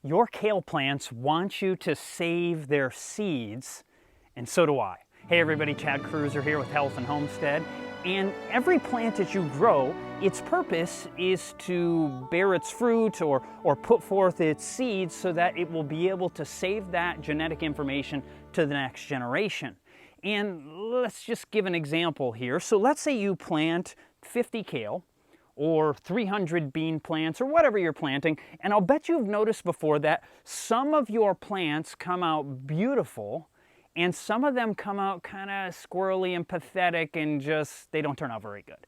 Your kale plants want you to save their seeds, and so do I. Hey everybody, Chad Cruiser here with Health and Homestead. And every plant that you grow, its purpose is to bear its fruit or put forth its seeds so that it will be able to save that genetic information to the next generation. And let's just give an example here. So let's say you plant 50 kale or 300 bean plants or whatever you're planting, and I'll bet you've noticed before that some of your plants come out beautiful and some of them come out kind of squirrely and pathetic and just, they don't turn out very good.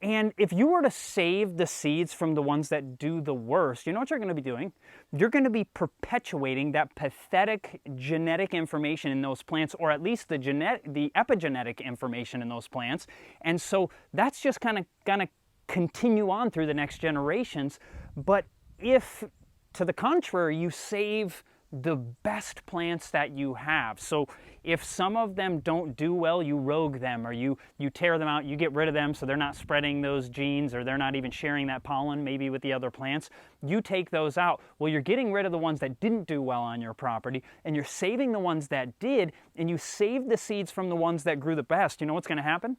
And if you were to save the seeds from the ones that do the worst, you know what you're going to be doing? You're going to be perpetuating that pathetic genetic information in those plants, or at least the epigenetic information in those plants. And so that's just kind of going to continue on through the next generations. But if, to the contrary, you save the best plants that you have. So if some of them don't do well, you rogue them, or you tear them out, you get rid of them so they're not spreading those genes, or they're not even sharing that pollen maybe with the other plants. You take those out. Well, you're getting rid of the ones that didn't do well on your property, and you're saving the ones that did, and you save the seeds from the ones that grew the best. You know what's going to happen?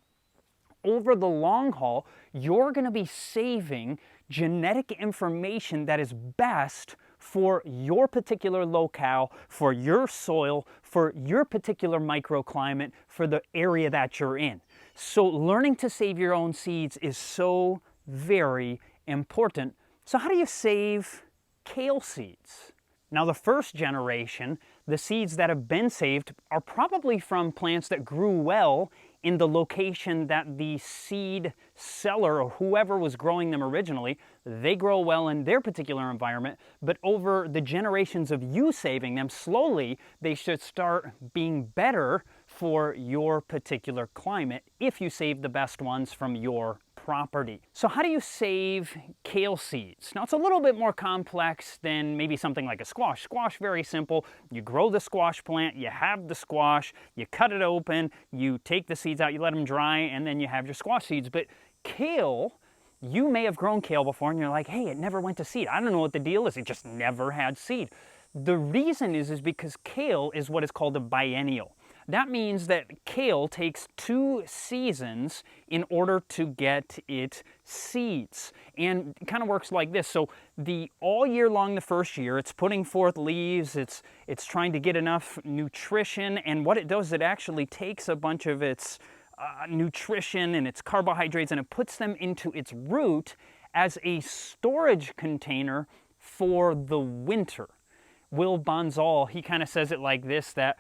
Over the long haul, you're going to be saving genetic information that is best for your particular locale, for your soil, for your particular microclimate, for the area that you're in. So learning to save your own seeds is so very important. So how do you save kale seeds? Now, the first generation, the seeds that have been saved are probably from plants that grew well in the location that the seed seller or whoever was growing them originally, they grow well in their particular environment, but over the generations of you saving them, slowly they should start being better for your particular climate if you save the best ones from your property. So how do you save kale seeds? Now, it's a little bit more complex than maybe something like a squash. Squash, very simple. You grow the squash plant, you have the squash, you cut it open, you take the seeds out, you let them dry, and then you have your squash seeds. But kale, you may have grown kale before and you're like, hey, it never went to seed. I don't know what the deal is. It just never had seed. The reason is because kale is what is called a biennial. That means that kale takes 2 seasons in order to get its seeds. And it kind of works like this. So all year long, the first year, it's putting forth leaves, it's trying to get enough nutrition, and what it does, it actually takes a bunch of its nutrition and its carbohydrates and it puts them into its root as a storage container for the winter. Will Bonzal, he kind of says it like this, that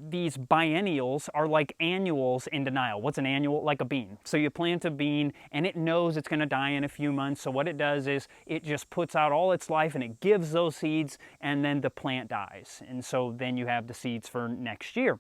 these biennials are like annuals in denial. What's an annual? Like a bean. So you plant a bean and it knows it's going to die in a few months. So what it does is it just puts out all its life and it gives those seeds, and then the plant dies. And so then you have the seeds for next year.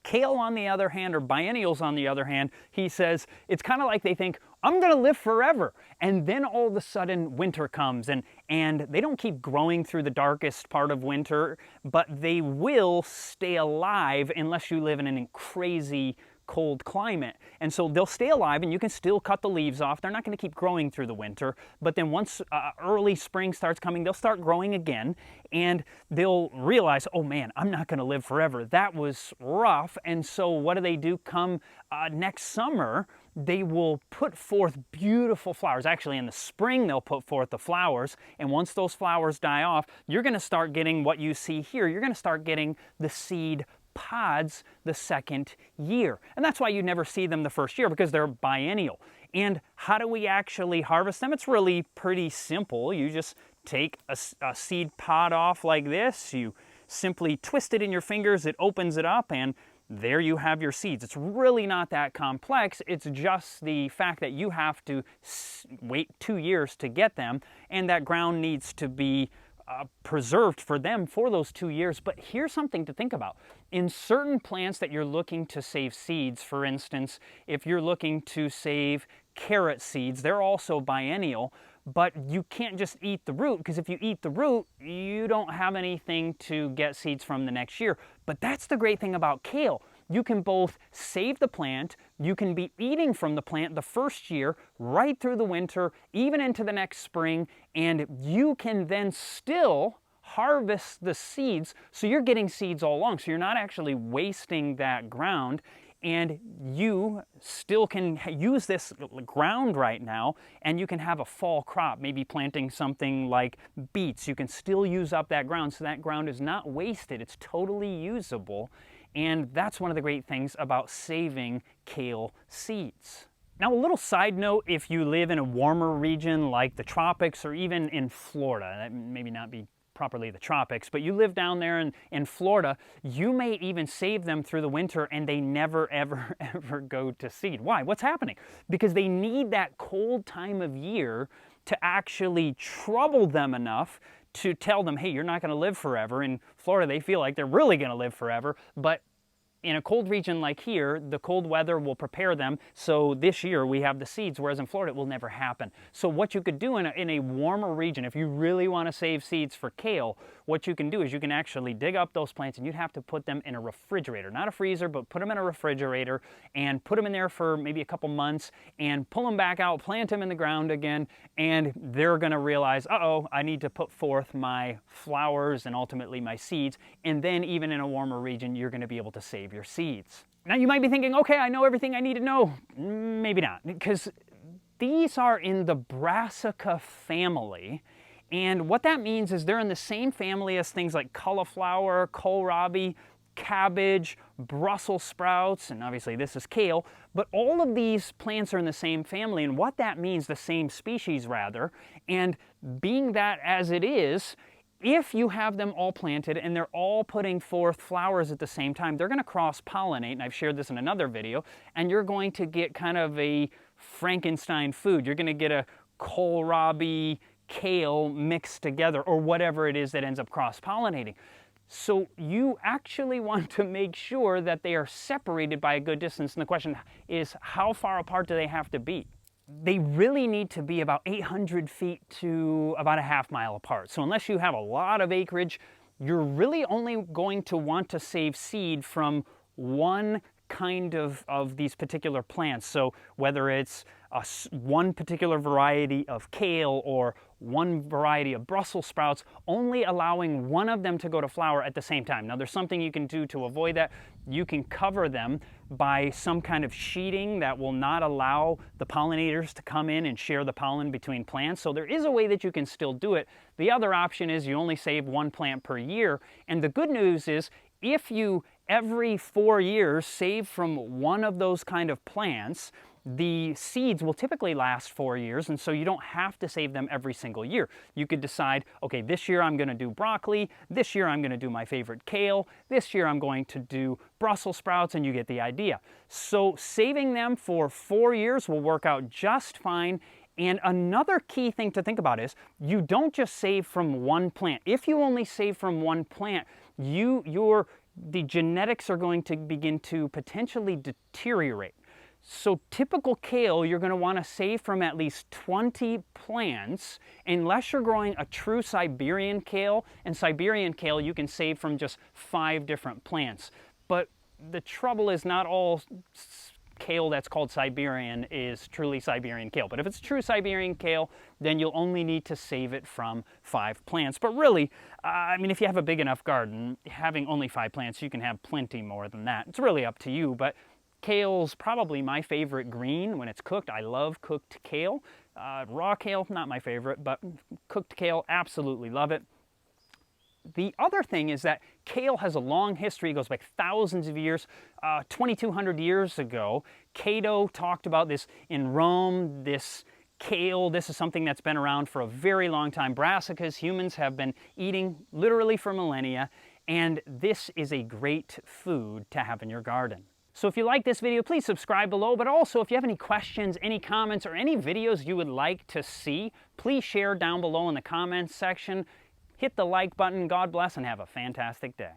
Kale, on the other hand, or biennials on the other hand, he says it's kind of like they think, I'm going to live forever. And then all of a sudden winter comes, and they don't keep growing through the darkest part of winter, but they will stay alive unless you live in a crazy cold climate. And so they'll stay alive and you can still cut the leaves off. They're not going to keep growing through the winter, but then once early spring starts coming, they'll start growing again, and they'll realize, oh man, I'm not going to live forever. That was rough. And so what do? Come next summer, they will put forth beautiful flowers. Actually, in the spring, they'll put forth the flowers, and once those flowers die off, you're going to start getting what you see here. You're going to start getting the seed pods the second year. And that's why you never see them the first year, because they're biennial. And how do we actually harvest them? It's really pretty simple. You just take a seed pod off like this, you simply twist it in your fingers, it opens it up, and there you have your seeds. It's really not that complex. It's just the fact that you have to wait 2 years to get them, and that ground needs to be preserved for them for those 2 years. But here's something to think about. In certain plants that you're looking to save seeds, for instance, if you're looking to save carrot seeds, they're also biennial, but you can't just eat the root, because if you eat the root, you don't have anything to get seeds from the next year. But that's the great thing about kale. you can both save the plant, you can be eating from the plant the first year, right through the winter, even into the next spring, and you can then still harvest the seeds, so you're getting seeds all along, so you're not actually wasting that ground, and you still can use this ground right now, and you can have a fall crop, maybe planting something like beets. You can still use up that ground, so that ground is not wasted, it's totally usable, and that's one of the great things about saving kale seeds. Now, a little side note, if you live in a warmer region like the tropics or even in Florida, that maybe not be properly the tropics, but you live down there in Florida, you may even save them through the winter and they never, ever, ever go to seed. Why? What's happening? Because they need that cold time of year to actually trouble them enough to tell them, hey, you're not going to live forever. In Florida, they feel like they're really going to live forever, but in a cold region like here, the cold weather will prepare them, so this year we have the seeds, whereas in Florida it will never happen. So what you could do in a warmer region, if you really want to save seeds for kale, what you can do is you can actually dig up those plants, and you'd have to put them in a refrigerator, not a freezer, but put them in a refrigerator and put them in there for maybe a couple months and pull them back out, plant them in the ground again, and they're going to realize, uh-oh, I need to put forth my flowers and ultimately my seeds, and then even in a warmer region, you're going to be able to save your seeds. Now you might be thinking, okay, I know everything I need to know. Maybe not, because these are in the Brassica family, and what that means is they're in the same family as things like cauliflower, kohlrabi, cabbage, Brussels sprouts, and obviously this is kale, but all of these plants are in the same family, and what that means, the same species rather, and being that as it is, if you have them all planted and they're all putting forth flowers at the same time, they're going to cross-pollinate, and I've shared this in another video, and you're going to get kind of a Frankenstein food. You're going to get a kohlrabi, kale mixed together, or whatever it is that ends up cross-pollinating. So you actually want to make sure that they are separated by a good distance, and the question is, how far apart do they have to be? They really need to be about 800 feet to about a half mile apart. So unless you have a lot of acreage, you're really only going to want to save seed from one kind of these particular plants. So whether it's one particular variety of kale or one variety of Brussels sprouts, only allowing one of them to go to flower at the same time. Now there's something you can do to avoid that. You can cover them by some kind of sheeting that will not allow the pollinators to come in and share the pollen between plants. So there is a way that you can still do it. The other option is you only save one plant per year. And the good news is, if you every 4 years save from one of those kind of plants, the seeds will typically last 4 years, and so you don't have to save them every single year. You could decide, okay, this year I'm going to do broccoli, this year I'm going to do my favorite kale, this year I'm going to do Brussels sprouts, and you get the idea. So saving them for 4 years will work out just fine. And another key thing to think about is you don't just save from one plant. If you only save from one plant, the genetics are going to begin to potentially deteriorate. So typical kale, you're going to want to save from at least 20 plants, unless you're growing a true Siberian kale. And Siberian kale, you can save from just 5 different plants. But the trouble is, not all kale that's called Siberian is truly Siberian kale. But if it's true Siberian kale, then you'll only need to save it from 5 plants. But really, I mean, if you have a big enough garden, having only 5 plants, you can have plenty more than that. It's really up to you, but kale's probably my favorite green when it's cooked. I love cooked kale. Raw kale, not my favorite, but cooked kale, absolutely love it. The other thing is that kale has a long history. It goes back thousands of years. 2,200 years ago, Cato talked about this in Rome. This kale, this is something that's been around for a very long time. Brassicas, humans have been eating literally for millennia, and this is a great food to have in your garden. So if you like this video, please subscribe below, but also if you have any questions, any comments, or any videos you would like to see, please share down below in the comments section. Hit the like button. God bless, and have a fantastic day.